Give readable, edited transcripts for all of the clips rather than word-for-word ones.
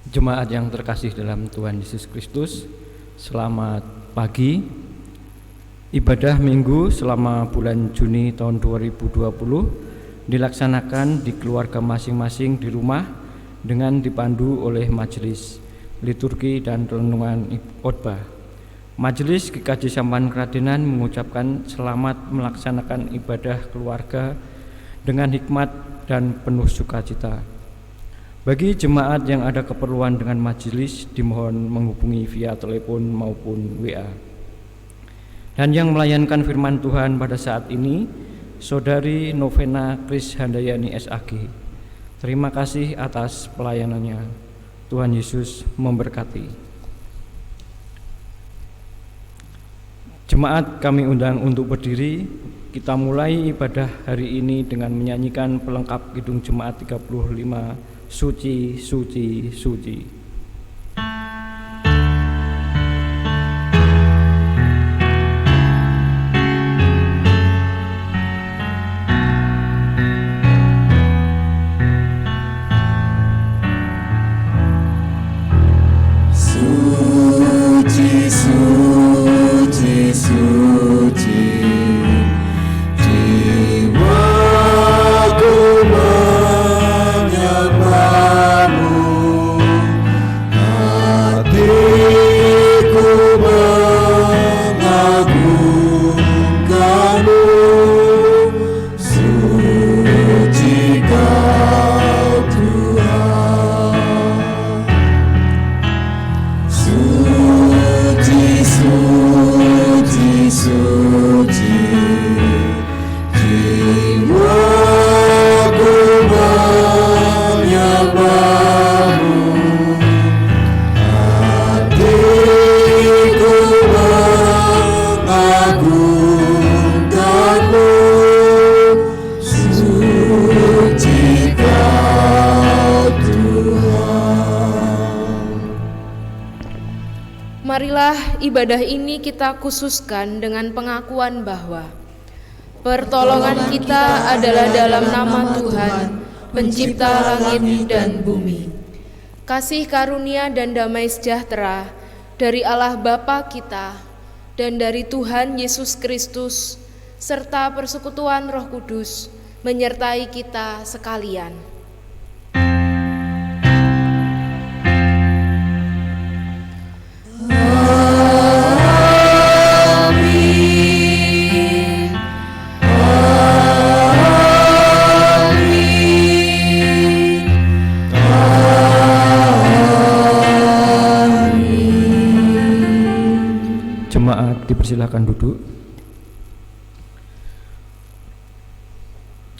Jemaat yang terkasih dalam Tuhan Yesus Kristus, selamat pagi. Ibadah Minggu selama bulan Juni tahun 2020 dilaksanakan di keluarga masing-masing di rumah dengan dipandu oleh majelis liturgi dan renungan khotbah. Majelis GKJ Sampahan Kradenan mengucapkan selamat melaksanakan ibadah keluarga dengan hikmat dan penuh sukacita. Bagi jemaat yang ada keperluan dengan majelis, dimohon menghubungi via telepon maupun WA. Dan yang melayankan firman Tuhan pada saat ini, Saudari Novena Kris Handayani SAG. Terima kasih atas pelayanannya. Tuhan Yesus memberkati. Jemaat kami undang untuk berdiri. Kita mulai ibadah hari ini dengan menyanyikan pelengkap Kidung Jemaat 35, Suci, Suci, Suci. Suci, suci, suci, jiwaku menyembahmu, hatiku mengagungkanmu. Suci Kau Tuhan, suci, suci, suci, jiwaku menyembahmu, hatiku mengagungkanmu. Suci Kau Tuhan. Marilah ibadah ini kita khususkan dengan pengakuan bahwa pertolongan kita adalah dalam nama Tuhan, pencipta langit dan bumi. Kasih karunia dan damai sejahtera dari Allah Bapa kita dan dari Tuhan Yesus Kristus, serta persekutuan Roh Kudus menyertai kita sekalian. Jemaat dipersilakan duduk.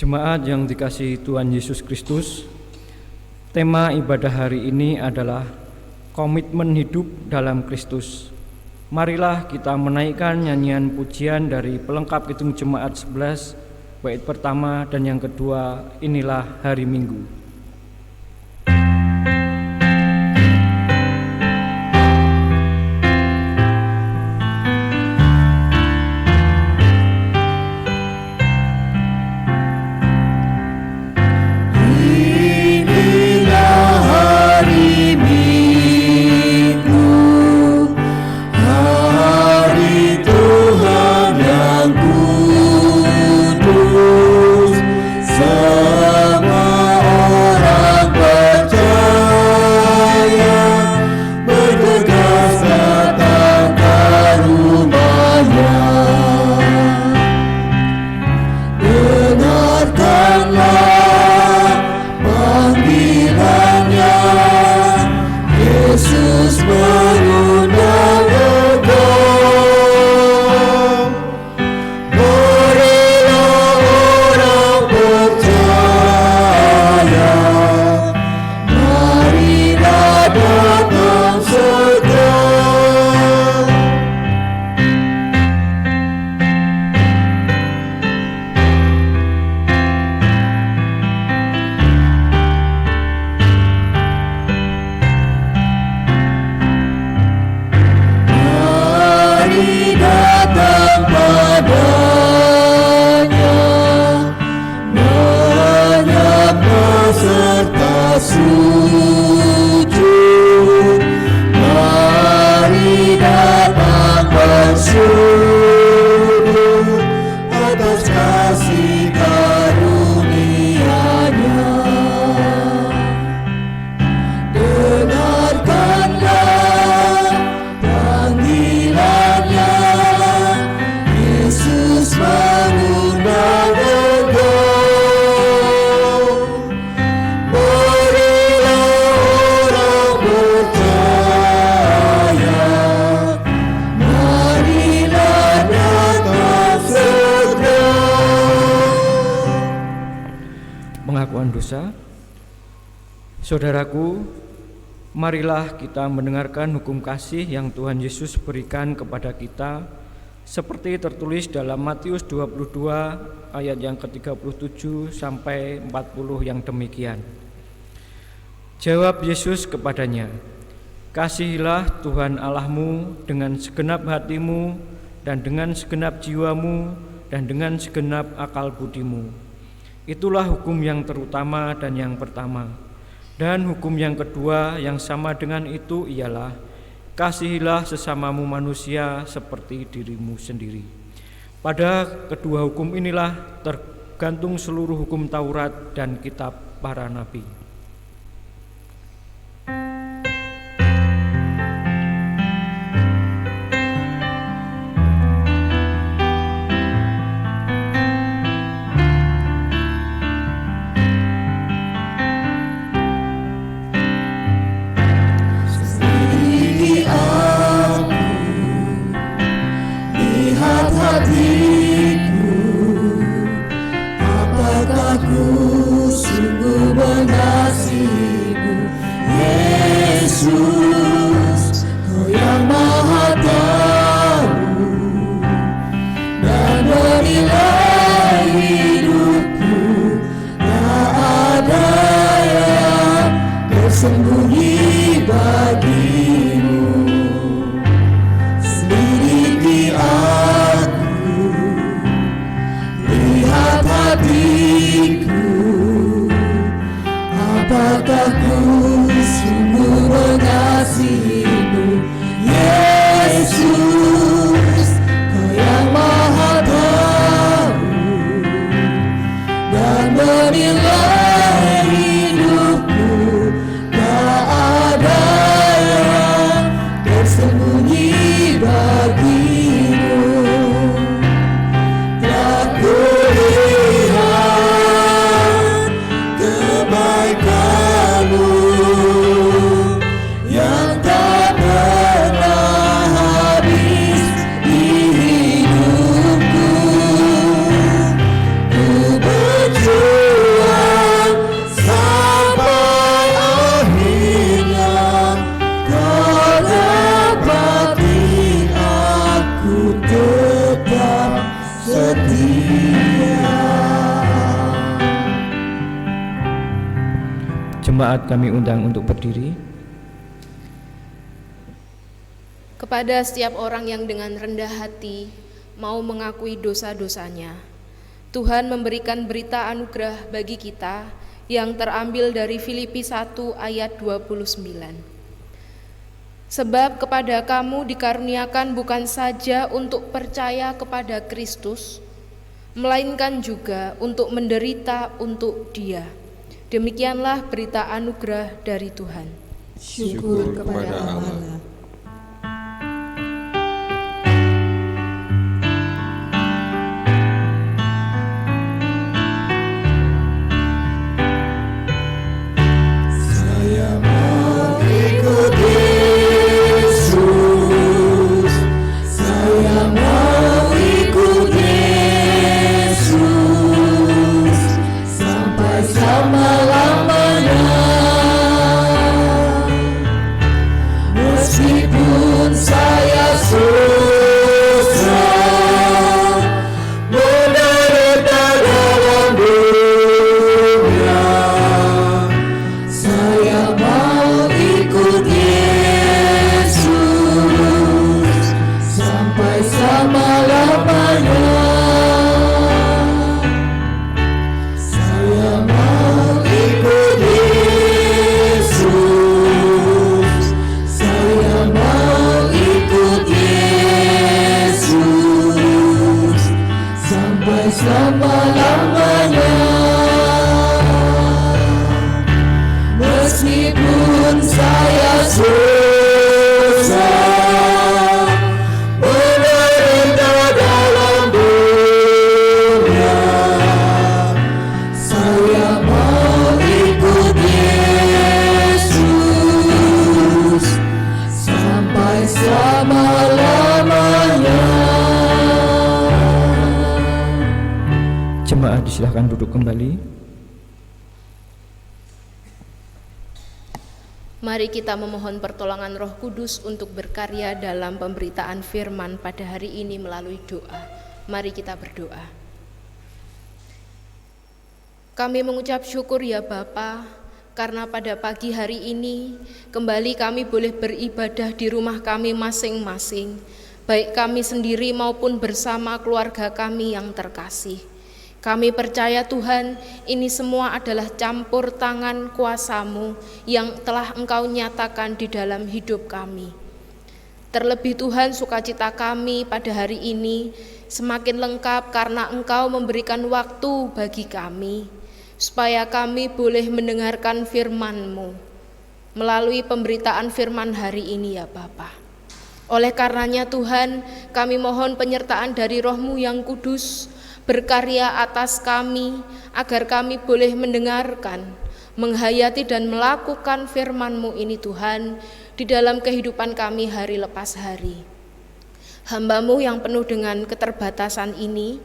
Jemaat yang dikasihi Tuhan Yesus Kristus, tema ibadah hari ini adalah komitmen hidup dalam Kristus. Marilah kita menaikkan nyanyian pujian dari pelengkap Kidung Jemaat 11, bait pertama dan yang kedua, Inilah Hari Minggu. Inilah hari Minggu, hari Tuhan yang kudus. Semua orang percaya bergegas datang ke rumahnya. Dengarkanlah panggilannya, Yesus mengundang engkau. Marilah orang percaya, marilah datang segera. kasih karunia-Nya. Dengarkanlah panggilan-Nya, Yesus mengundang engkau. Marilah orang percaya, marilah datang segera. Pengakuan dosa. Saudaraku, marilah kita mendengarkan hukum kasih yang Tuhan Yesus berikan kepada kita seperti tertulis dalam Matius 22 ayat yang ke-37 sampai 40 yang demikian. Jawab Yesus kepadanya, "Kasihilah Tuhan Allahmu dengan segenap hatimu dan dengan segenap jiwamu dan dengan segenap akal budimu. Itulah hukum yang terutama dan yang pertama. Dan hukum yang kedua yang sama dengan itu ialah, kasihilah sesamamu manusia seperti dirimu sendiri. Pada kedua hukum inilah tergantung seluruh hukum Taurat dan kitab para nabi." Lihat hatiku, apakah ku sungguh mengasihimu, Yesus, Kau yang Maha Tahu dan menilai hidupku. Tak ada yang tersembunyi bagimu. Selidiki aku, lihat hatiku, apakah ku sungguh mengasihimu, Yesus, Kau yang Maha Tahu dan menilai hidupku. Tak ada yang tersembunyi bagimu. Tak kulihat kebaikan-Mu yang tak pernah habis di hidupku. Ku berjuang sampai akhirnya Kau dapati aku tetap setia. Jemaat kami undang untuk berdiri. Kepada setiap orang yang dengan rendah hati mau mengakui dosa-dosanya, Tuhan memberikan berita anugerah bagi kita yang terambil dari Filipi 1 ayat 29. Sebab kepada kamu dikaruniakan bukan saja untuk percaya kepada Kristus, melainkan juga untuk menderita untuk Dia. Demikianlah berita anugerah dari Tuhan. Syukur kepada Allah. Saya mau ikut Yesus, saya mau ikut Yesus sampai selama-lamanya. selama-lamanya. Meskipun saya susah menderita dalam dunia, saya mau ikut Yesus sampai selama-lamanya. Jemaat disilahkan duduk kembali. Mari kita memohon pertolongan Roh Kudus untuk berkarya dalam pemberitaan firman pada hari ini melalui doa. Mari kita berdoa. Kami mengucap syukur ya Bapa, karena pada pagi hari ini kembali kami boleh beribadah di rumah kami masing-masing, baik kami sendiri maupun bersama keluarga kami yang terkasih. Kami percaya Tuhan, ini semua adalah campur tangan kuasa-Mu yang telah Engkau nyatakan di dalam hidup kami. Terlebih Tuhan, sukacita kami pada hari ini semakin lengkap karena Engkau memberikan waktu bagi kami, supaya kami boleh mendengarkan firman-Mu melalui pemberitaan firman hari ini ya Bapa. Oleh karenanya Tuhan, kami mohon penyertaan dari Roh-Mu yang kudus, berkarya atas kami, agar kami boleh mendengarkan, menghayati dan melakukan firman-Mu ini Tuhan, di dalam kehidupan kami hari lepas hari. Hamba-Mu yang penuh dengan keterbatasan ini,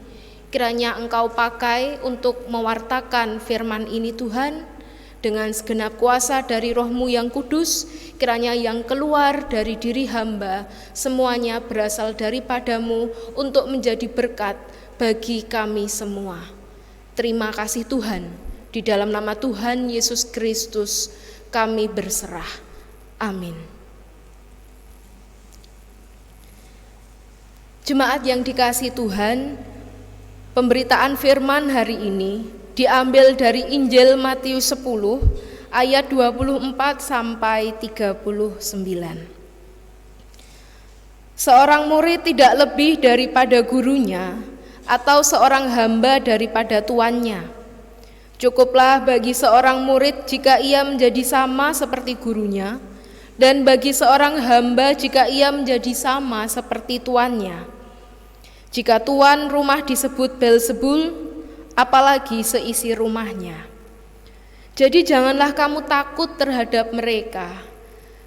kiranya Engkau pakai untuk mewartakan firman ini Tuhan, dengan segenap kuasa dari Roh-Mu yang kudus, kiranya yang keluar dari diri hamba, semuanya berasal daripada-Mu untuk menjadi berkat bagi kami semua. Terima kasih Tuhan, di dalam nama Tuhan Yesus Kristus kami berserah. Amin. Jemaat yang dikasihi Tuhan, pemberitaan firman hari ini diambil dari Injil Matius 10 ayat 24 sampai 39. Seorang murid tidak lebih daripada gurunya, atau seorang hamba daripada tuannya. Cukuplah bagi seorang murid jika ia menjadi sama seperti gurunya, dan bagi seorang hamba jika ia menjadi sama seperti tuannya. Jika tuan rumah disebut Beelzebul, apalagi seisi rumahnya. Jadi janganlah kamu takut terhadap mereka,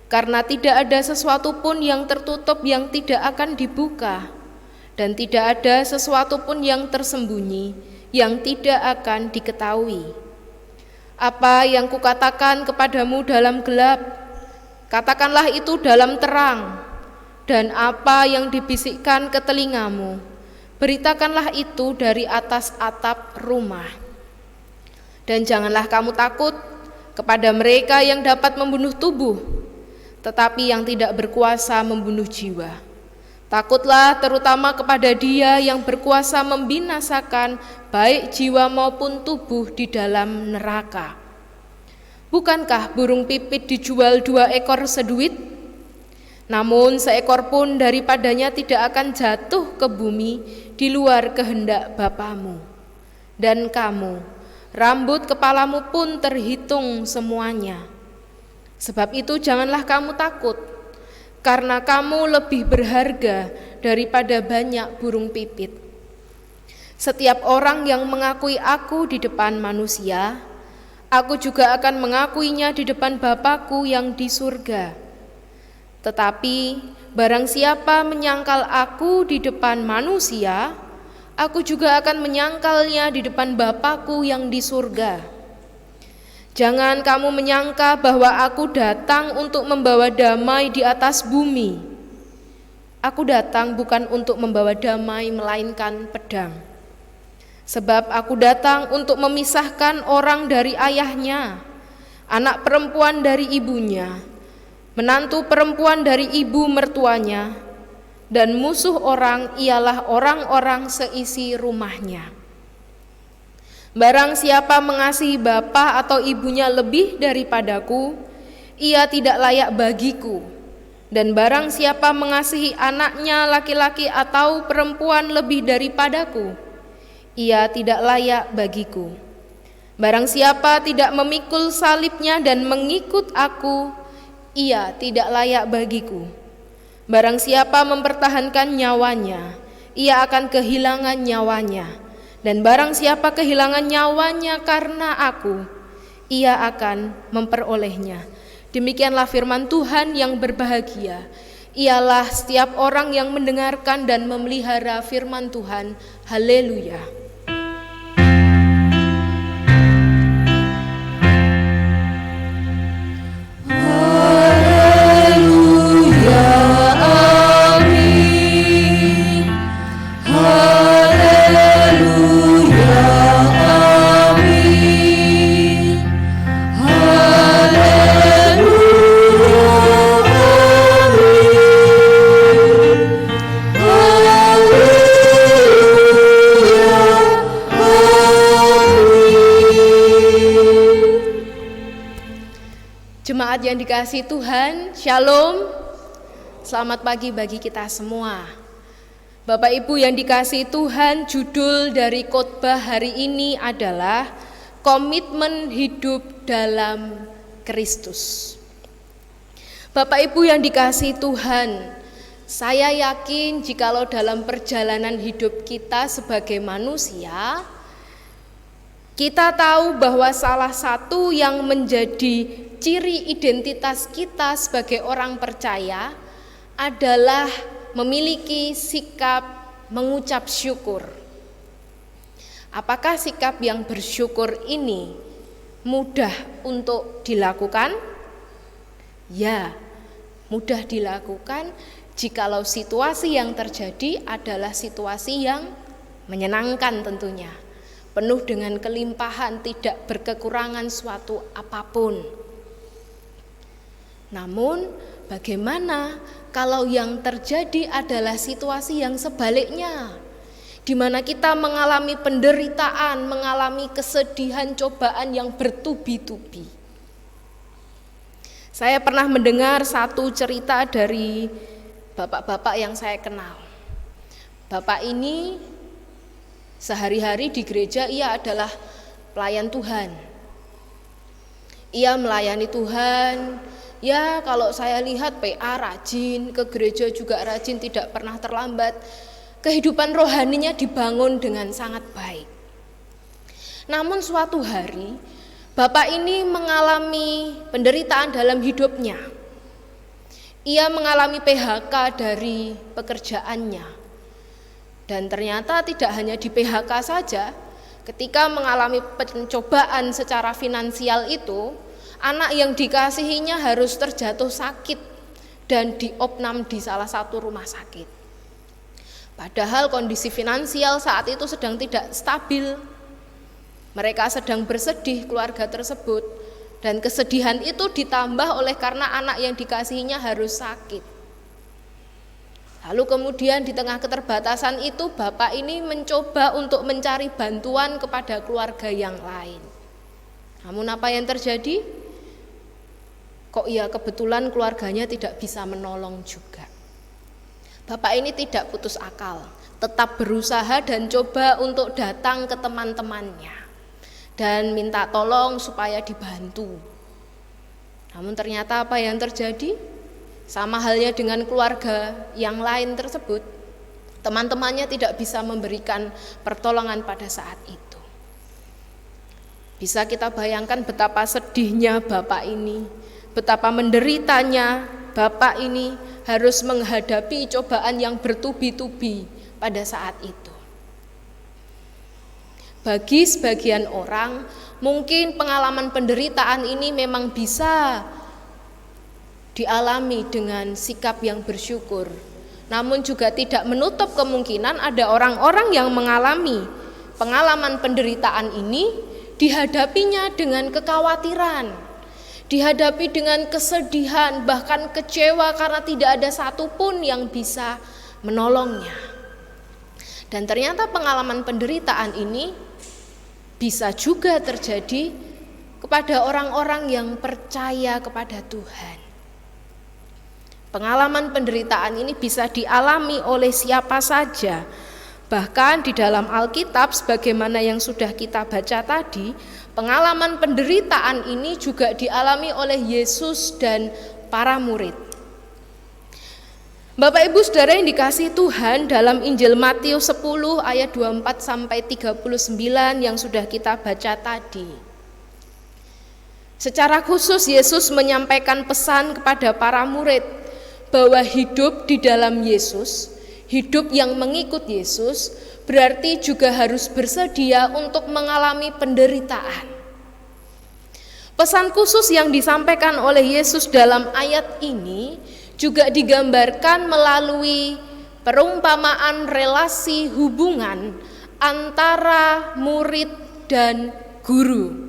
karena tidak ada sesuatu pun yang tertutup yang tidak akan dibuka, dan tidak ada sesuatu pun yang tersembunyi yang tidak akan diketahui. Apa yang kukatakan kepadamu dalam gelap, katakanlah itu dalam terang, dan apa yang dibisikkan ke telingamu, beritakanlah itu dari atas atap rumah. Dan janganlah kamu takut kepada mereka yang dapat membunuh tubuh, tetapi yang tidak berkuasa membunuh jiwa. Takutlah terutama kepada Dia yang berkuasa membinasakan baik jiwa maupun tubuh di dalam neraka. Bukankah burung pipit dijual 2 ekor seduit? Namun seekor pun daripadanya tidak akan jatuh ke bumi di luar kehendak Bapamu. Dan kamu, rambut kepalamu pun terhitung semuanya. Sebab itu janganlah kamu takut, karena kamu lebih berharga daripada banyak burung pipit. Setiap orang yang mengakui aku di depan manusia, aku juga akan mengakuinya di depan Bapa-Ku yang di surga. Tetapi barang siapa menyangkal aku di depan manusia, aku juga akan menyangkalnya di depan Bapa-Ku yang di surga. Jangan kamu menyangka bahwa aku datang untuk membawa damai di atas bumi. Aku datang bukan untuk membawa damai, melainkan pedang. Sebab aku datang untuk memisahkan orang dari ayahnya, anak perempuan dari ibunya, menantu perempuan dari ibu mertuanya, dan musuh orang ialah orang-orang seisi rumahnya. Barang siapa mengasihi bapa atau ibunya lebih daripadaku, ia tidak layak bagiku. Dan barang siapa mengasihi anaknya laki-laki atau perempuan lebih daripadaku, ia tidak layak bagiku. Barang siapa tidak memikul salibnya dan mengikut aku, ia tidak layak bagiku. Barang siapa mempertahankan nyawanya, ia akan kehilangan nyawanya. Dan barang siapa kehilangan nyawanya karena aku, ia akan memperolehnya. Demikianlah firman Tuhan. Yang berbahagia ialah setiap orang yang mendengarkan dan memelihara firman Tuhan. Haleluya. Jemaat yang dikasihi Tuhan, Shalom. Selamat pagi bagi kita semua. Bapak Ibu yang dikasihi Tuhan, judul dari khotbah hari ini adalah Komitmen Hidup dalam Kristus. Bapak Ibu yang dikasihi Tuhan, saya yakin jikalau dalam perjalanan hidup kita sebagai manusia, kita tahu bahwa salah satu yang menjadi ciri identitas kita sebagai orang percaya adalah memiliki sikap mengucap syukur. Apakah sikap yang bersyukur ini mudah untuk dilakukan? Ya, mudah dilakukan jikalau situasi yang terjadi adalah situasi yang menyenangkan tentunya, penuh dengan kelimpahan, tidak berkekurangan suatu apapun. Namun bagaimana kalau yang terjadi adalah situasi yang sebaliknya, di mana kita mengalami penderitaan, mengalami kesedihan, cobaan yang bertubi-tubi. Saya pernah mendengar satu cerita dari bapak-bapak yang saya kenal. Bapak ini sehari-hari di gereja ia adalah pelayan Tuhan. Ia melayani Tuhan. Ya, kalau saya lihat PA rajin, ke gereja juga rajin, tidak pernah terlambat. Kehidupan rohaninya dibangun dengan sangat baik. Namun suatu hari, bapak ini mengalami penderitaan dalam hidupnya. Ia mengalami PHK dari pekerjaannya. Dan ternyata tidak hanya di PHK saja, ketika mengalami pencobaan secara finansial itu, anak yang dikasihinya harus terjatuh sakit dan diopnam di salah satu rumah sakit. Padahal kondisi finansial saat itu sedang tidak stabil. Mereka sedang bersedih, keluarga tersebut, dan kesedihan itu ditambah oleh karena anak yang dikasihinya harus sakit. Lalu kemudian di tengah keterbatasan itu bapak ini mencoba untuk mencari bantuan kepada keluarga yang lain. Namun apa yang terjadi? Kok ya kebetulan keluarganya tidak bisa menolong juga. Bapak ini tidak putus akal, tetap berusaha dan coba untuk datang ke teman-temannya dan minta tolong supaya dibantu. Namun ternyata apa yang terjadi? Sama halnya dengan keluarga yang lain tersebut, teman-temannya tidak bisa memberikan pertolongan pada saat itu. Bisa kita bayangkan betapa sedihnya bapak ini, betapa menderitanya bapak ini harus menghadapi cobaan yang bertubi-tubi pada saat itu. Bagi sebagian orang, mungkin pengalaman penderitaan ini memang bisa dialami dengan sikap yang bersyukur. Namun juga tidak menutup kemungkinan ada orang-orang yang mengalami pengalaman penderitaan ini dihadapinya dengan kekhawatiran, dihadapi dengan kesedihan, bahkan kecewa karena tidak ada satupun yang bisa menolongnya. Dan ternyata pengalaman penderitaan ini bisa juga terjadi kepada orang-orang yang percaya kepada Tuhan. Pengalaman penderitaan ini bisa dialami oleh siapa saja, Bahkan di dalam Alkitab sebagaimana yang sudah kita baca tadi, pengalaman penderitaan ini juga dialami oleh Yesus dan para murid. Bapak Ibu Saudara yang dikasihi Tuhan, dalam Injil Matius 10 ayat 24 sampai 39 yang sudah kita baca tadi, secara khusus Yesus menyampaikan pesan kepada para murid bahwa hidup di dalam Yesus, hidup yang mengikut Yesus, berarti juga harus bersedia untuk mengalami penderitaan. Pesan khusus yang disampaikan oleh Yesus dalam ayat ini juga digambarkan melalui perumpamaan relasi hubungan antara murid dan guru.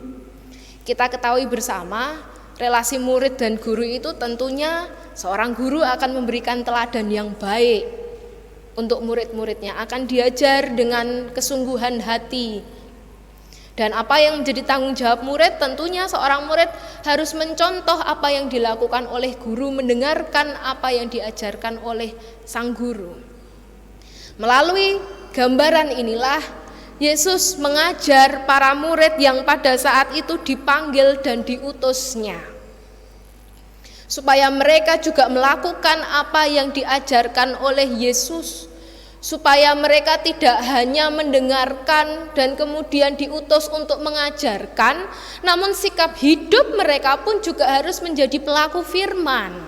Kita ketahui bersama, relasi murid dan guru itu tentunya seorang guru akan memberikan teladan yang baik untuk murid-muridnya, akan diajar dengan kesungguhan hati. Dan apa yang menjadi tanggung jawab murid, tentunya seorang murid harus mencontoh apa yang dilakukan oleh guru, mendengarkan apa yang diajarkan oleh sang guru. Melalui gambaran inilah Yesus mengajar para murid yang pada saat itu dipanggil dan diutusnya, supaya mereka juga melakukan apa yang diajarkan oleh Yesus, supaya mereka tidak hanya mendengarkan dan kemudian diutus untuk mengajarkan, namun sikap hidup mereka pun juga harus menjadi pelaku firman.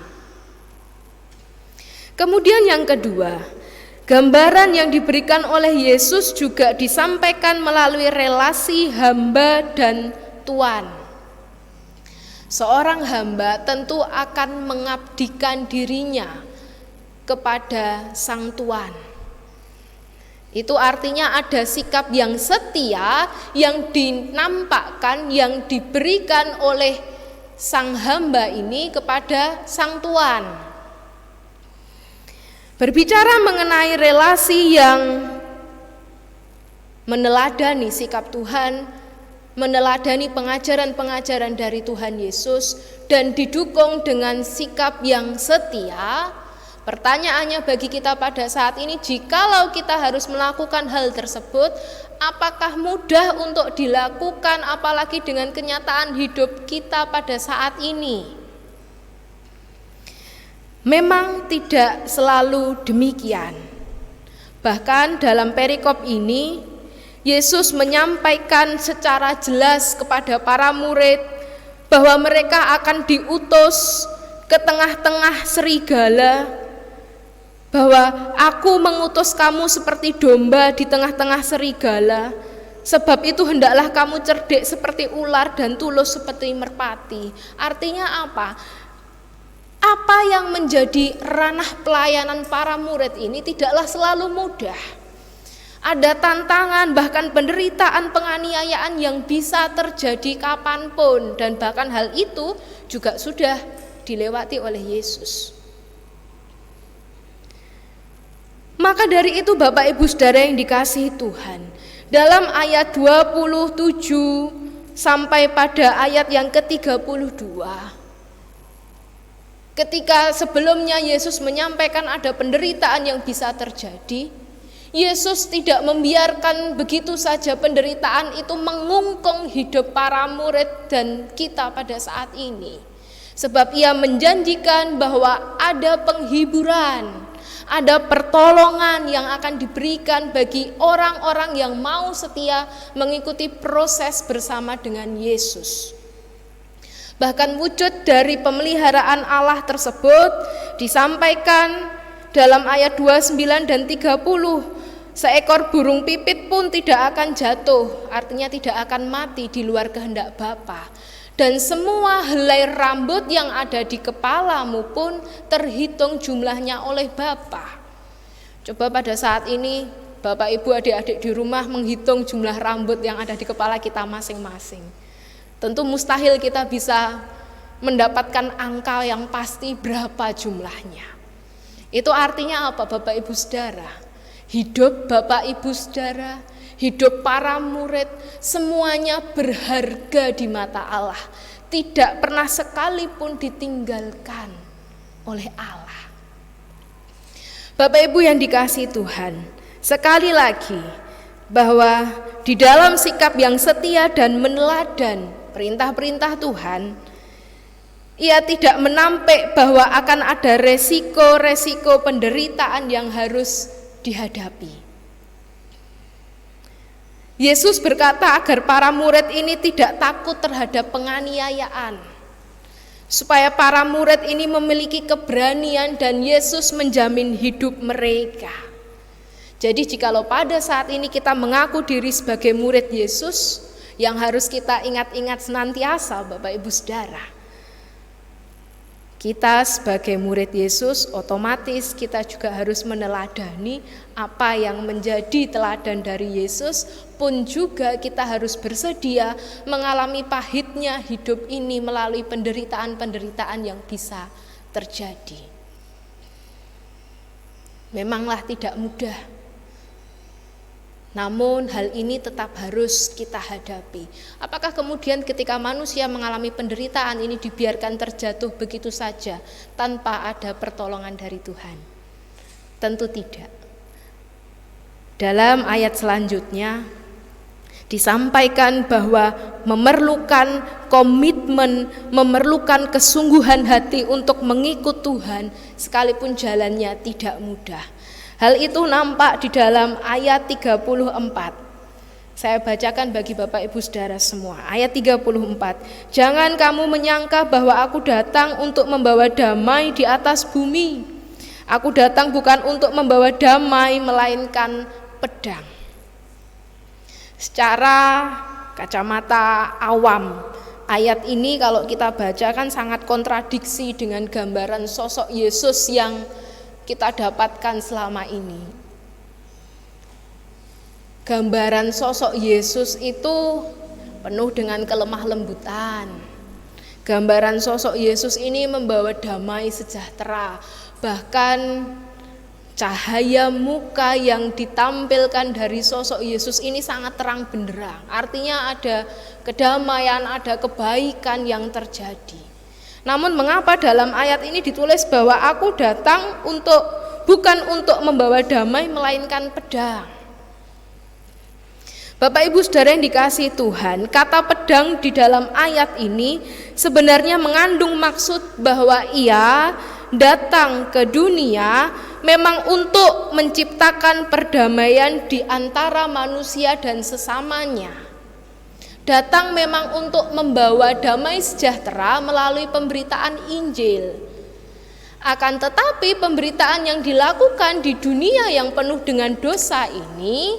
Kemudian yang kedua, gambaran yang diberikan oleh Yesus juga disampaikan melalui relasi hamba dan tuan. Seorang hamba tentu akan mengabdikan dirinya kepada sang tuan. Itu artinya ada sikap yang setia yang dinampakkan, yang diberikan oleh sang hamba ini kepada sang tuan. Berbicara mengenai relasi yang meneladani sikap Tuhan, meneladani pengajaran-pengajaran dari Tuhan Yesus, dan didukung dengan sikap yang setia, pertanyaannya bagi kita pada saat ini, jikalau kita harus melakukan hal tersebut, apakah mudah untuk dilakukan apalagi dengan kenyataan hidup kita pada saat ini? Memang tidak selalu demikian. Bahkan dalam perikop ini, Yesus menyampaikan secara jelas kepada para murid bahwa mereka akan diutus ke tengah-tengah serigala, bahwa aku mengutus kamu seperti domba di tengah-tengah serigala, sebab itu hendaklah kamu cerdik seperti ular dan tulus seperti merpati. Artinya apa? Apa yang menjadi ranah pelayanan para murid ini tidaklah selalu mudah. Ada tantangan, bahkan penderitaan, penganiayaan yang bisa terjadi kapanpun, dan bahkan hal itu juga sudah dilewati oleh Yesus. Maka dari itu Bapak Ibu Saudara yang dikasihi Tuhan, dalam ayat 27 sampai pada ayat yang ke-32, ketika sebelumnya Yesus menyampaikan ada penderitaan yang bisa terjadi, Yesus tidak membiarkan begitu saja penderitaan itu mengungkung hidup para murid dan kita pada saat ini. Sebab ia menjanjikan bahwa ada penghiburan, ada pertolongan yang akan diberikan bagi orang-orang yang mau setia mengikuti proses bersama dengan Yesus. Bahkan wujud dari pemeliharaan Allah tersebut disampaikan dalam ayat 29 dan 30. Seekor burung pipit pun tidak akan jatuh, artinya tidak akan mati di luar kehendak Bapa. Dan semua helai rambut yang ada di kepalamu pun terhitung jumlahnya oleh Bapa. Coba pada saat ini Bapak Ibu adik-adik di rumah menghitung jumlah rambut yang ada di kepala kita masing-masing. Tentu mustahil kita bisa mendapatkan angka yang pasti berapa jumlahnya. Itu artinya apa Bapak Ibu Saudara? Hidup Bapak Ibu Saudara, hidup para murid, semuanya berharga di mata Allah. Tidak pernah sekalipun ditinggalkan oleh Allah. Bapak Ibu yang dikasihi Tuhan, Sekali lagi, bahwa di dalam sikap yang setia dan meneladan perintah-perintah Tuhan, ia tidak menampik bahwa akan ada resiko-resiko penderitaan yang harus dihadapi. Yesus berkata agar para murid ini tidak takut terhadap penganiayaan, supaya para murid ini memiliki keberanian dan Yesus menjamin hidup mereka. Jadi jikalau pada saat ini kita mengaku diri sebagai murid Yesus, yang harus kita ingat-ingat senantiasa Bapak Ibu Saudara, kita sebagai murid Yesus otomatis kita juga harus meneladani apa yang menjadi teladan dari Yesus, pun juga kita harus bersedia mengalami pahitnya hidup ini melalui penderitaan-penderitaan yang bisa terjadi. Memanglah tidak mudah, namun hal ini tetap harus kita hadapi. Apakah kemudian ketika manusia mengalami penderitaan ini dibiarkan terjatuh begitu saja tanpa ada pertolongan dari Tuhan? Tentu tidak. Dalam ayat selanjutnya disampaikan bahwa memerlukan komitmen, memerlukan kesungguhan hati untuk mengikut Tuhan sekalipun jalannya tidak mudah. Hal itu nampak di dalam ayat 34. Saya bacakan bagi Bapak Ibu Saudara semua. Ayat 34. Jangan kamu menyangka bahwa aku datang untuk membawa damai di atas bumi. Aku datang bukan untuk membawa damai melainkan pedang. Secara kacamata awam, ayat ini kalau kita baca kan sangat kontradiksi dengan gambaran sosok Yesus yang kita dapatkan selama ini. Gambaran sosok Yesus itu penuh dengan kelemah lembutan. Gambaran sosok Yesus ini membawa damai sejahtera. Bahkan cahaya muka yang ditampilkan dari sosok Yesus ini sangat terang benderang. Artinya ada kedamaian, ada kebaikan yang terjadi. Namun mengapa dalam ayat ini ditulis bahwa aku datang bukan untuk membawa damai melainkan pedang? Bapak Ibu Saudara yang dikasihi Tuhan, kata pedang di dalam ayat ini sebenarnya mengandung maksud bahwa ia datang ke dunia memang untuk menciptakan perdamaian di antara manusia dan sesamanya. Datang memang untuk membawa damai sejahtera melalui pemberitaan Injil. Akan tetapi pemberitaan yang dilakukan di dunia yang penuh dengan dosa ini,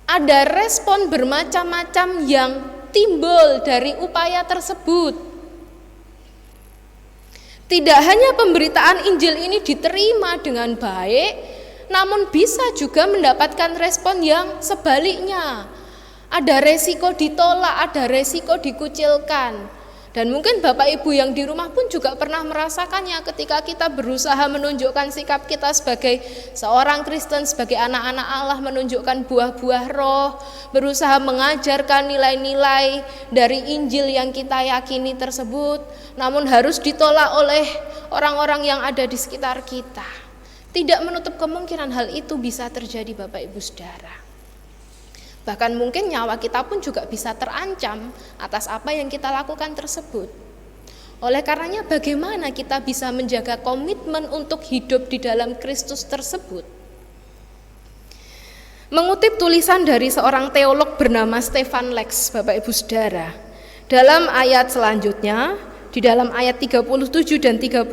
ada respon bermacam-macam yang timbul dari upaya tersebut. Tidak hanya pemberitaan Injil ini diterima dengan baik, namun bisa juga mendapatkan respon yang sebaliknya. Ada resiko ditolak, ada resiko dikucilkan. Dan mungkin Bapak Ibu yang di rumah pun juga pernah merasakannya ketika kita berusaha menunjukkan sikap kita sebagai seorang Kristen, sebagai anak-anak Allah, menunjukkan buah-buah roh, berusaha mengajarkan nilai-nilai dari Injil yang kita yakini tersebut, namun harus ditolak oleh orang-orang yang ada di sekitar kita. Tidak menutup kemungkinan hal itu bisa terjadi Bapak Ibu Saudara. Bahkan mungkin nyawa kita pun juga bisa terancam atas apa yang kita lakukan tersebut. Oleh karenanya bagaimana kita bisa menjaga komitmen untuk hidup di dalam Kristus tersebut? Mengutip tulisan dari seorang teolog bernama Stefan Lex, Bapak Ibu Saudara, dalam ayat selanjutnya, di dalam ayat 37 dan 38,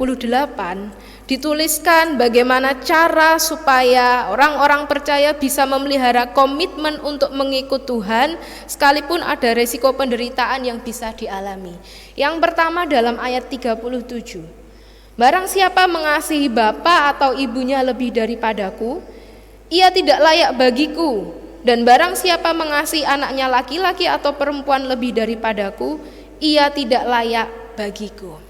dituliskan bagaimana cara supaya orang-orang percaya bisa memelihara komitmen untuk mengikut Tuhan sekalipun ada resiko penderitaan yang bisa dialami. Yang pertama dalam ayat 37. Barang siapa mengasihi bapa atau ibunya lebih daripadaku, ia tidak layak bagiku. Dan barang siapa mengasihi anaknya laki-laki atau perempuan lebih daripadaku, ia tidak layak bagiku.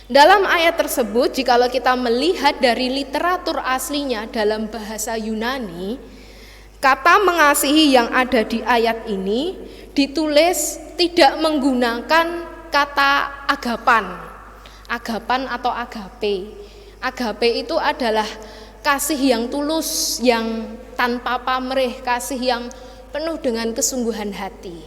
Dalam ayat tersebut, jikalau kita melihat dari literatur aslinya dalam bahasa Yunani, kata mengasihi yang ada di ayat ini ditulis tidak menggunakan kata agapan atau agape. Agape itu adalah kasih yang tulus, yang tanpa pamrih, kasih yang penuh dengan kesungguhan hati.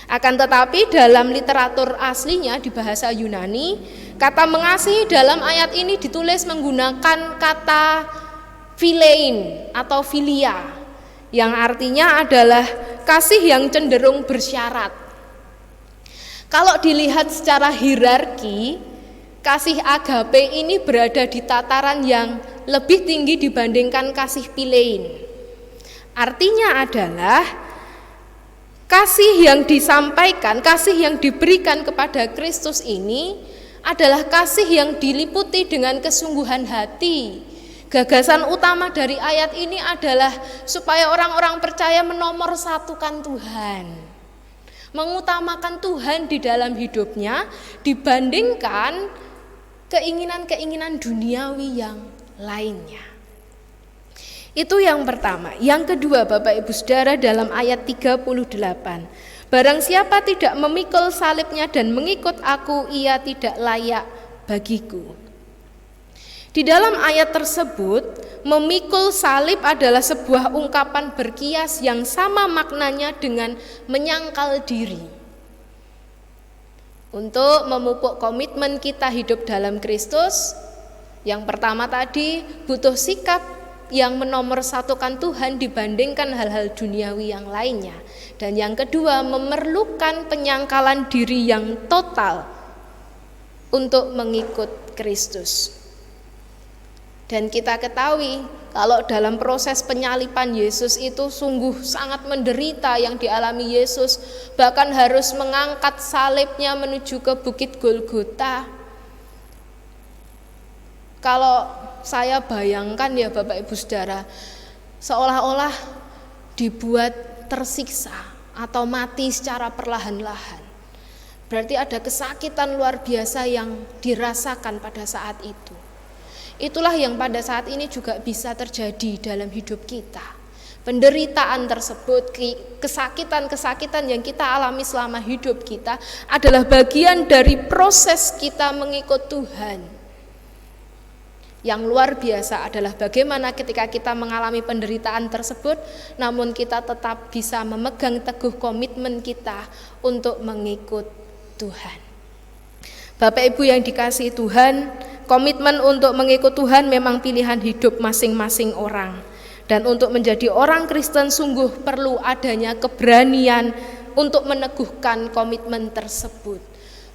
Akan tetapi dalam literatur aslinya di bahasa Yunani, kata mengasihi dalam ayat ini ditulis menggunakan kata philein atau philia, yang artinya adalah kasih yang cenderung bersyarat. Kalau dilihat secara hierarki, kasih agape ini berada di tataran yang lebih tinggi dibandingkan kasih philein. Artinya adalah kasih yang disampaikan, kasih yang diberikan kepada Kristus ini adalah kasih yang diliputi dengan kesungguhan hati. Gagasan utama dari ayat ini adalah supaya orang-orang percaya menomorsatukan Tuhan, mengutamakan Tuhan di dalam hidupnya dibandingkan keinginan-keinginan duniawi yang lainnya. Itu yang pertama. Yang kedua, Bapak Ibu Saudara, dalam ayat 38, barang siapa tidak memikul salibnya dan mengikut aku, ia tidak layak bagiku. Di dalam ayat tersebut, memikul salib adalah sebuah ungkapan berkias yang sama maknanya dengan menyangkal diri. Untuk memupuk komitmen kita hidup dalam Kristus, yang pertama tadi butuh sikap yang menomorsatukan Tuhan dibandingkan hal-hal duniawi yang lainnya. Dan yang kedua, memerlukan penyangkalan diri yang total untuk mengikut Kristus. Dan kita ketahui kalau dalam proses penyaliban Yesus itu sungguh sangat menderita yang dialami Yesus, bahkan harus mengangkat salibnya menuju ke Bukit Golgota. Kalau saya bayangkan ya Bapak Ibu Saudara, seolah-olah dibuat tersiksa atau mati secara perlahan-lahan. Berarti ada kesakitan luar biasa yang dirasakan pada saat itu. Itulah yang pada saat ini juga bisa terjadi dalam hidup kita. Penderitaan tersebut, kesakitan-kesakitan yang kita alami selama hidup kita adalah bagian dari proses kita mengikut Tuhan. Yang luar biasa adalah bagaimana ketika kita mengalami penderitaan tersebut, namun kita tetap bisa memegang teguh komitmen kita untuk mengikut Tuhan. Bapak Ibu yang dikasihi Tuhan, komitmen untuk mengikut Tuhan memang pilihan hidup masing-masing orang. Dan untuk menjadi orang Kristen sungguh perlu adanya keberanian untuk meneguhkan komitmen tersebut.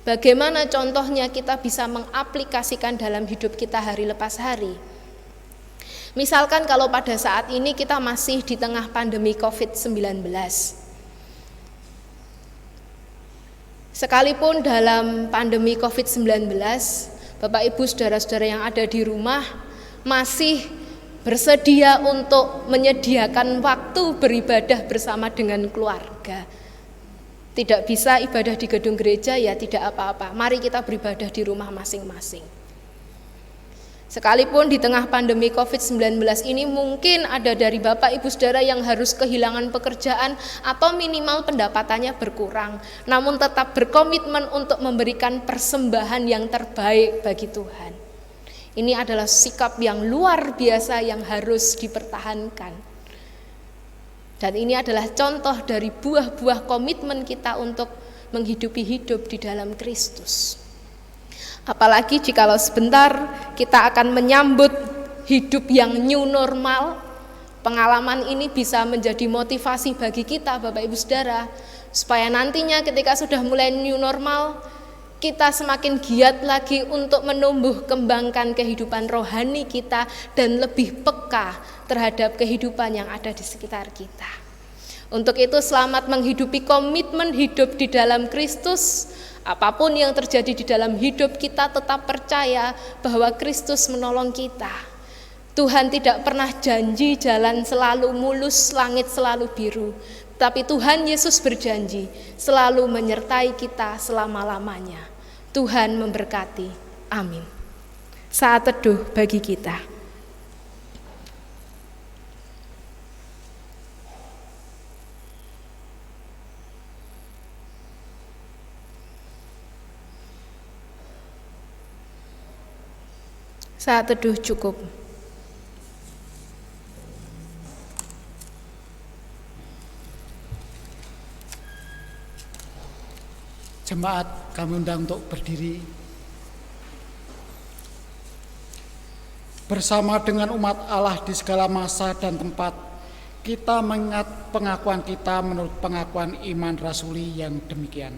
Bagaimana contohnya kita bisa mengaplikasikan dalam hidup kita hari lepas hari? Misalkan kalau pada saat ini kita masih di tengah pandemi COVID-19. Sekalipun dalam pandemi COVID-19, Bapak Ibu saudara-saudara yang ada di rumah masih bersedia untuk menyediakan waktu beribadah bersama dengan keluarga. Tidak bisa ibadah di gedung gereja, ya tidak apa-apa. Mari kita beribadah di rumah masing-masing. Sekalipun di tengah pandemi COVID-19 ini mungkin ada dari Bapak Ibu Saudara yang harus kehilangan pekerjaan atau minimal pendapatannya berkurang, namun tetap berkomitmen untuk memberikan persembahan yang terbaik bagi Tuhan. Ini adalah sikap yang luar biasa yang harus dipertahankan. Dan ini adalah contoh dari buah-buah komitmen kita untuk menghidupi hidup di dalam Kristus. Apalagi jikalau sebentar kita akan menyambut hidup yang new normal. Pengalaman ini bisa menjadi motivasi bagi kita Bapak Ibu Saudara, supaya nantinya ketika sudah mulai new normal, kita semakin giat lagi untuk menumbuh kembangkan kehidupan rohani kita dan lebih peka terhadap kehidupan yang ada di sekitar kita. Untuk itu selamat menghidupi komitmen hidup di dalam Kristus. Apapun yang terjadi di dalam hidup kita, tetap percaya bahwa Kristus menolong kita. Tuhan tidak pernah janji jalan selalu mulus, langit selalu biru. Tapi Tuhan Yesus berjanji selalu menyertai kita selama-lamanya. Tuhan memberkati. Amin. Saat teduh bagi kita. Saat teduh cukup. Jemaat kami undang untuk berdiri. Bersama dengan umat Allah di segala masa dan tempat, kita mengingat pengakuan kita menurut pengakuan iman rasuli yang demikian.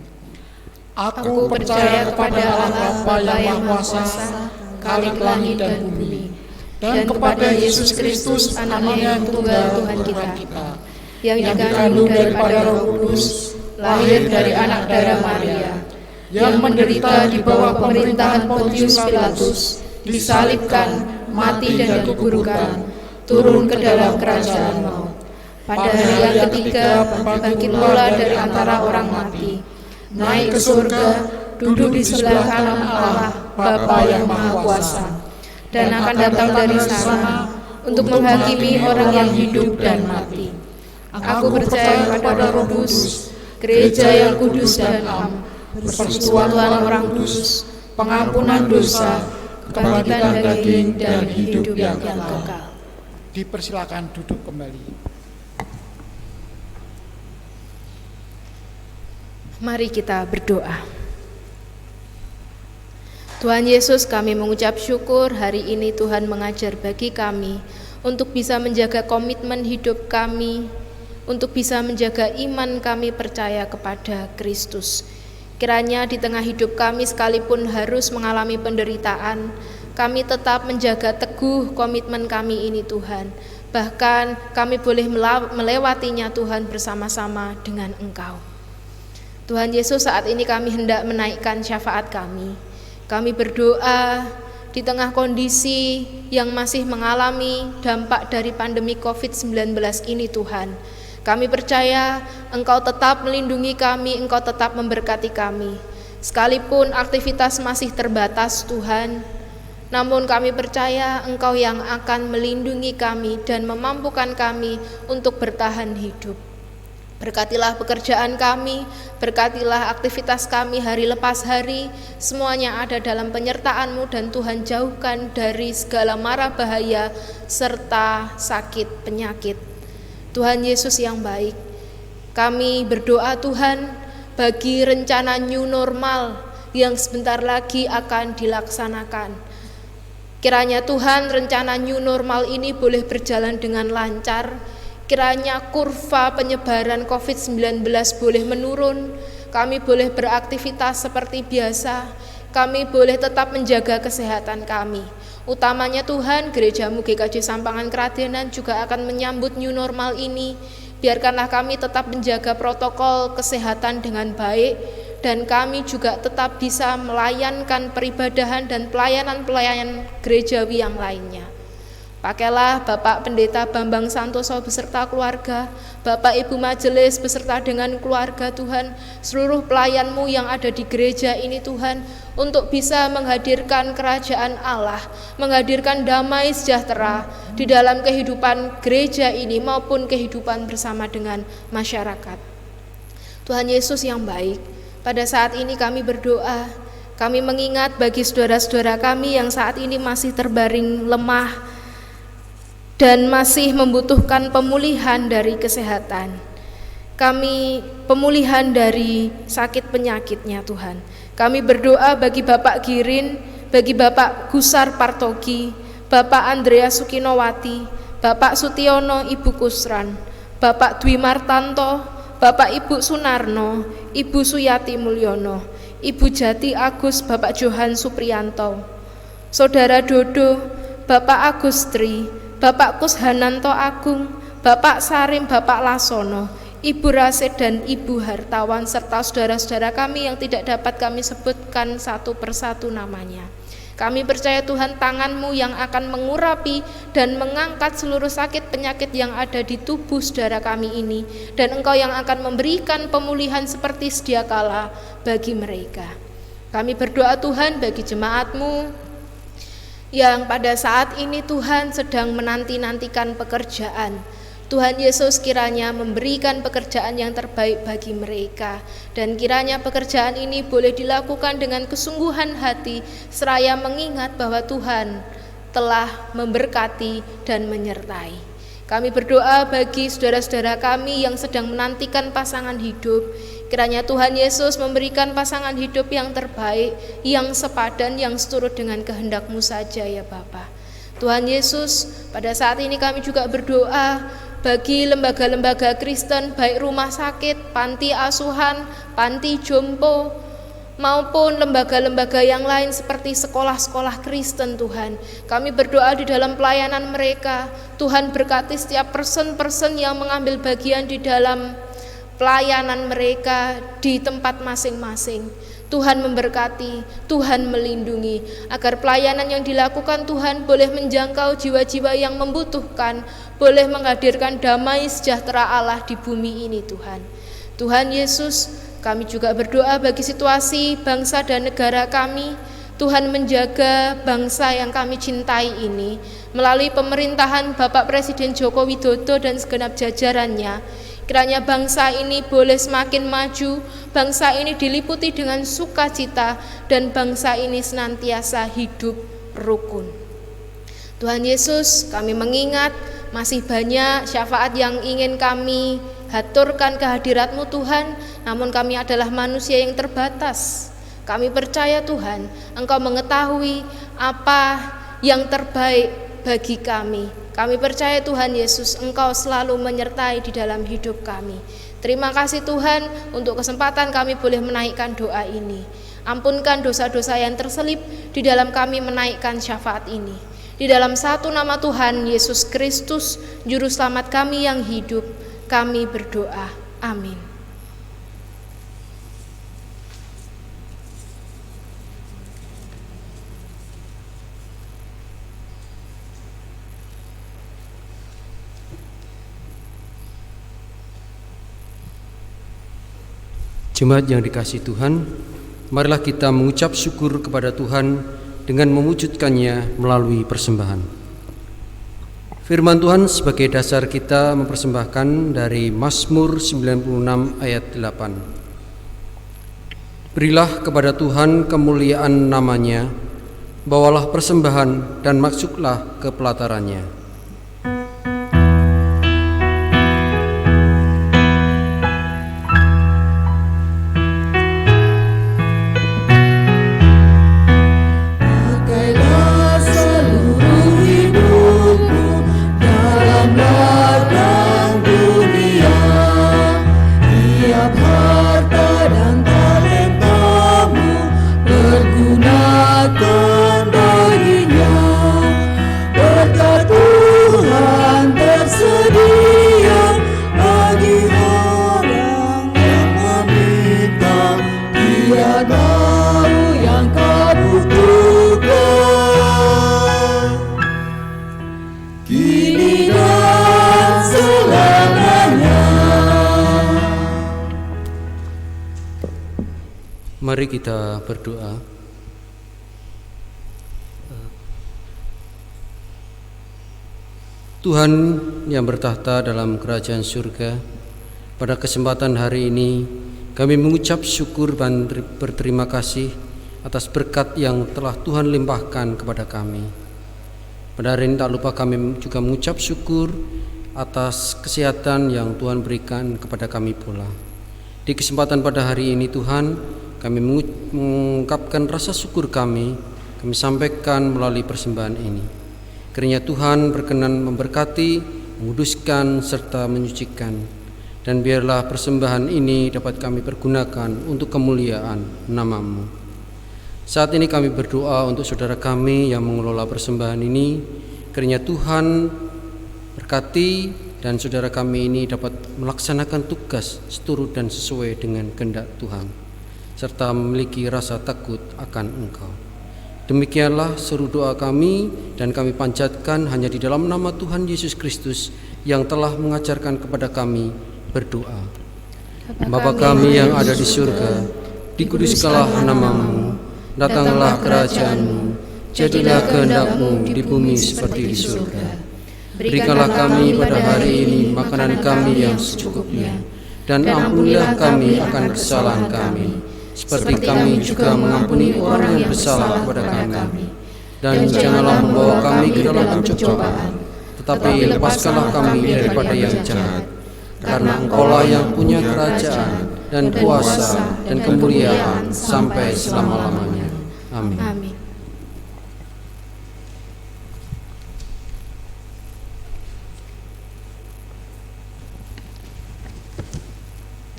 Aku percaya kepada Allah Bapa yang Maha Kuasa, Khalik langit dan bumi, dan kepada Yesus Kristus, Anaknya yang tunggal Tuhan kita, yang dikandung daripada Roh Kudus, lahir dari anak darah Maria, yang menderita di bawah pemerintahan Pontius Pilatus, disalibkan, mati dan dikuburkan, turun ke dalam kerajaan maut. Pada hari yang ketiga bangkit pula dari antara orang mati, naik ke surga, duduk di sebelah kanan Allah Bapa yang Maha Kuasa, dan akan datang dari sana untuk menghakimi orang yang hidup dan mati. Aku percaya kepada Roh Kudus, gereja yang kudus dan am, persekutuan orang kudus, pengampunan dosa, kebangkitan daging dan hidup yang kekal. Dipersilakan duduk kembali. Mari kita berdoa. Tuhan Yesus, kami mengucap syukur hari ini Tuhan mengajar bagi kami untuk bisa menjaga komitmen hidup kami, untuk bisa menjaga iman kami percaya kepada Kristus. Kiranya di tengah hidup kami sekalipun harus mengalami penderitaan, kami tetap menjaga teguh komitmen kami ini Tuhan. Bahkan kami boleh melewatinya Tuhan bersama-sama dengan Engkau. Tuhan Yesus, saat ini kami hendak menaikkan syafaat kami. Kami berdoa di tengah kondisi yang masih mengalami dampak dari pandemi COVID-19 ini Tuhan. Kami percaya Engkau tetap melindungi kami, Engkau tetap memberkati kami. Sekalipun aktivitas masih terbatas Tuhan, namun kami percaya Engkau yang akan melindungi kami dan memampukan kami untuk bertahan hidup. Berkatilah pekerjaan kami, berkatilah aktivitas kami hari lepas hari, semuanya ada dalam penyertaan-Mu dan Tuhan jauhkan dari segala mara bahaya serta sakit penyakit. Tuhan Yesus yang baik, kami berdoa Tuhan bagi rencana new normal yang sebentar lagi akan dilaksanakan. Kiranya Tuhan rencana new normal ini boleh berjalan dengan lancar. Kiranya kurva penyebaran COVID-19 boleh menurun, kami boleh beraktivitas seperti biasa, kami boleh tetap menjaga kesehatan kami. Utamanya Tuhan, gereja-Mu GKJ Sampangan Kradenan juga akan menyambut new normal ini. Biarkanlah kami tetap menjaga protokol kesehatan dengan baik, dan kami juga tetap bisa melayankan peribadahan dan pelayanan-pelayanan gerejawi yang lainnya. Pakailah Bapak Pendeta Bambang Santoso beserta keluarga, Bapak Ibu Majelis beserta dengan keluarga Tuhan, seluruh pelayan-Mu yang ada di gereja ini Tuhan, untuk bisa menghadirkan kerajaan Allah, menghadirkan damai sejahtera di dalam kehidupan gereja ini maupun kehidupan bersama dengan masyarakat. Tuhan Yesus yang baik, pada saat ini kami berdoa, kami mengingat bagi saudara-saudara kami yang saat ini masih terbaring lemah, dan masih membutuhkan pemulihan dari kesehatan. Kami pemulihan dari sakit penyakitnya Tuhan. Kami berdoa bagi Bapak Girin, bagi Bapak Gusar Partogi, Bapak Andrea Sukinowati, Bapak Sutiono Ibu Kusran, Bapak Dwi Martanto, Bapak Ibu Sunarno, Ibu Suyati Mulyono, Ibu Jati Agus, Bapak Johan Supriyanto, Saudara Dodo, Bapak Agustri, Bapak Kushananto Agung, Bapak Sarim, Bapak Lasono, Ibu Rasid dan Ibu Hartawan, serta saudara-saudara kami yang tidak dapat kami sebutkan satu persatu namanya. Kami percaya Tuhan tangan-Mu yang akan mengurapi dan mengangkat seluruh sakit penyakit yang ada di tubuh saudara kami ini, dan Engkau yang akan memberikan pemulihan seperti sedia kala bagi mereka. Kami berdoa Tuhan bagi jemaat-Mu yang pada saat ini Tuhan sedang menanti-nantikan pekerjaan. Tuhan Yesus kiranya memberikan pekerjaan yang terbaik bagi mereka, dan kiranya pekerjaan ini boleh dilakukan dengan kesungguhan hati, seraya mengingat bahwa Tuhan telah memberkati dan menyertai. Kami berdoa bagi saudara-saudara kami yang sedang menantikan pasangan hidup, Kiranya Tuhan Yesus memberikan pasangan hidup yang terbaik, yang sepadan, yang seturut dengan kehendak-Mu saja ya Bapa. Tuhan Yesus, pada saat ini kami juga berdoa bagi lembaga-lembaga Kristen, baik rumah sakit, panti asuhan, panti jompo, maupun lembaga-lembaga yang lain seperti sekolah-sekolah Kristen. Tuhan, kami berdoa di dalam pelayanan mereka. Tuhan berkati setiap person-person yang mengambil bagian di dalam pelayanan mereka di tempat masing-masing. Tuhan memberkati, Tuhan melindungi, agar pelayanan yang dilakukan Tuhan boleh menjangkau jiwa-jiwa yang membutuhkan, boleh menghadirkan damai sejahtera Allah di bumi ini Tuhan. Tuhan Yesus, kami juga berdoa bagi situasi bangsa dan negara kami. Tuhan menjaga bangsa yang kami cintai ini melalui pemerintahan Bapak Presiden Joko Widodo dan segenap jajarannya. Kiranya bangsa ini boleh semakin maju, bangsa ini diliputi dengan sukacita, dan bangsa ini senantiasa hidup rukun. Tuhan Yesus, kami mengingat masih banyak syafaat yang ingin kami haturkan kehadirat-Mu Tuhan, namun kami adalah manusia yang terbatas. Kami percaya Tuhan, Engkau mengetahui apa yang terbaik bagi kami. Kami percaya Tuhan Yesus, Engkau selalu menyertai di dalam hidup kami. Terima kasih Tuhan untuk kesempatan kami boleh menaikkan doa ini. Ampunkan dosa-dosa yang terselip di dalam kami menaikkan syafaat ini. Di dalam satu nama Tuhan Yesus Kristus, Juru Selamat kami yang hidup, kami berdoa. Amin. Jemaat yang dikasihi Tuhan, marilah kita mengucap syukur kepada Tuhan dengan mewujudkannya melalui persembahan. Firman Tuhan sebagai dasar kita mempersembahkan dari Mazmur 96 ayat 8. Berilah kepada Tuhan kemuliaan namanya, bawalah persembahan dan masuklah ke pelatarannya. Mari kita berdoa. Tuhan yang bertahta dalam kerajaan surga, pada kesempatan hari ini kami mengucap syukur dan berterima kasih atas berkat yang telah Tuhan limpahkan kepada kami. Pada hari ini tak lupa kami juga mengucap syukur atas kesehatan yang Tuhan berikan kepada kami pula. Di kesempatan pada hari ini Tuhan, kami mengungkapkan rasa syukur kami sampaikan melalui persembahan ini. Kiranya Tuhan berkenan memberkati, menguduskan, serta menyucikan. Dan biarlah persembahan ini dapat kami pergunakan untuk kemuliaan nama-Mu. Saat ini kami berdoa untuk saudara kami yang mengelola persembahan ini. Kiranya Tuhan berkati dan saudara kami ini dapat melaksanakan tugas seturut dan sesuai dengan kehendak Tuhan, serta memiliki rasa takut akan Engkau. Demikianlah seru doa kami, dan kami panjatkan hanya di dalam nama Tuhan Yesus Kristus yang telah mengajarkan kepada kami berdoa. Bapa kami yang ada di surga, dikuduskanlah nama-Mu, datanglah kerajaan-Mu, jadilah kehendak-Mu di bumi seperti di surga. Berikanlah kami pada hari ini makanan kami yang secukupnya, dan ampunilah kami akan kesalahan kami, seperti kami juga mengampuni orang yang bersalah kepada kami. Dan janganlah membawa kami ke dalam pencobaan, tetapi lepaskanlah kami daripada yang jahat. Karena Engkaulah yang punya kerajaan, dan kuasa dan kemuliaan sampai selama-lamanya. Amin. Amin.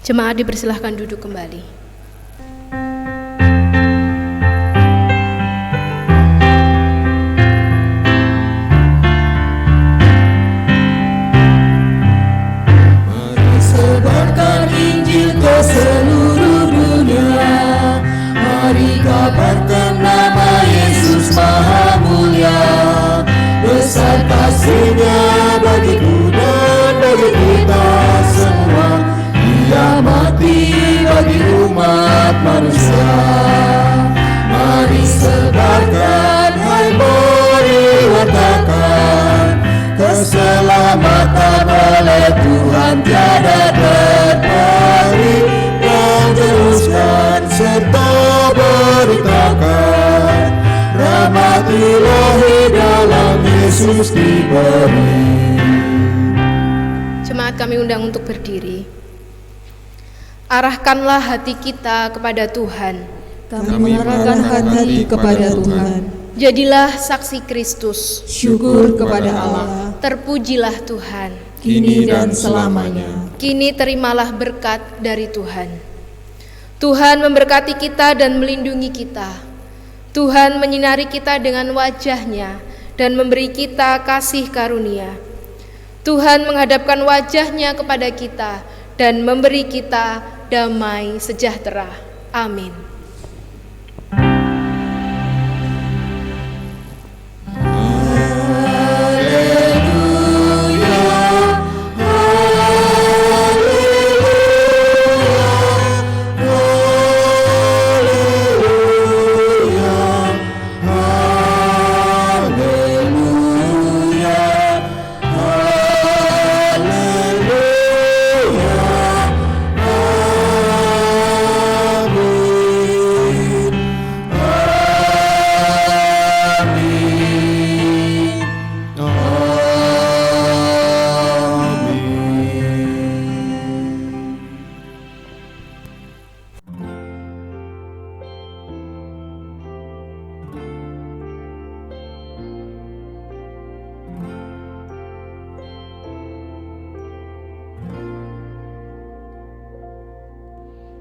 Jemaat dipersilahkan duduk kembali. Sebarkan Injil ke seluruh dunia. Mari kabarkan nama Yesus Maha Mulia. Besar kasih-Nya bagiku dan bagi kita semua. Dia mati bagi umat manusia. Mari sebarkan, hai mari wartakan. Keselamatan oleh Tuhan tiada terperi. Dan teruskan serta beritakan, rahmat Ilahi dalam Yesus diberi. Jemaat kami undang untuk berdiri. Arahkanlah hati kita kepada Tuhan. Kami mengarahkan hati kepada Tuhan. Jadilah saksi Kristus. Syukur kepada Allah, Terpujilah Tuhan. kini dan selamanya. Kini terimalah berkat dari Tuhan. Tuhan memberkati kita dan melindungi kita. Tuhan menyinari kita dengan wajah-Nya dan memberi kita kasih karunia. Tuhan menghadapkan wajah-Nya kepada kita dan memberi kita damai sejahtera. Amin.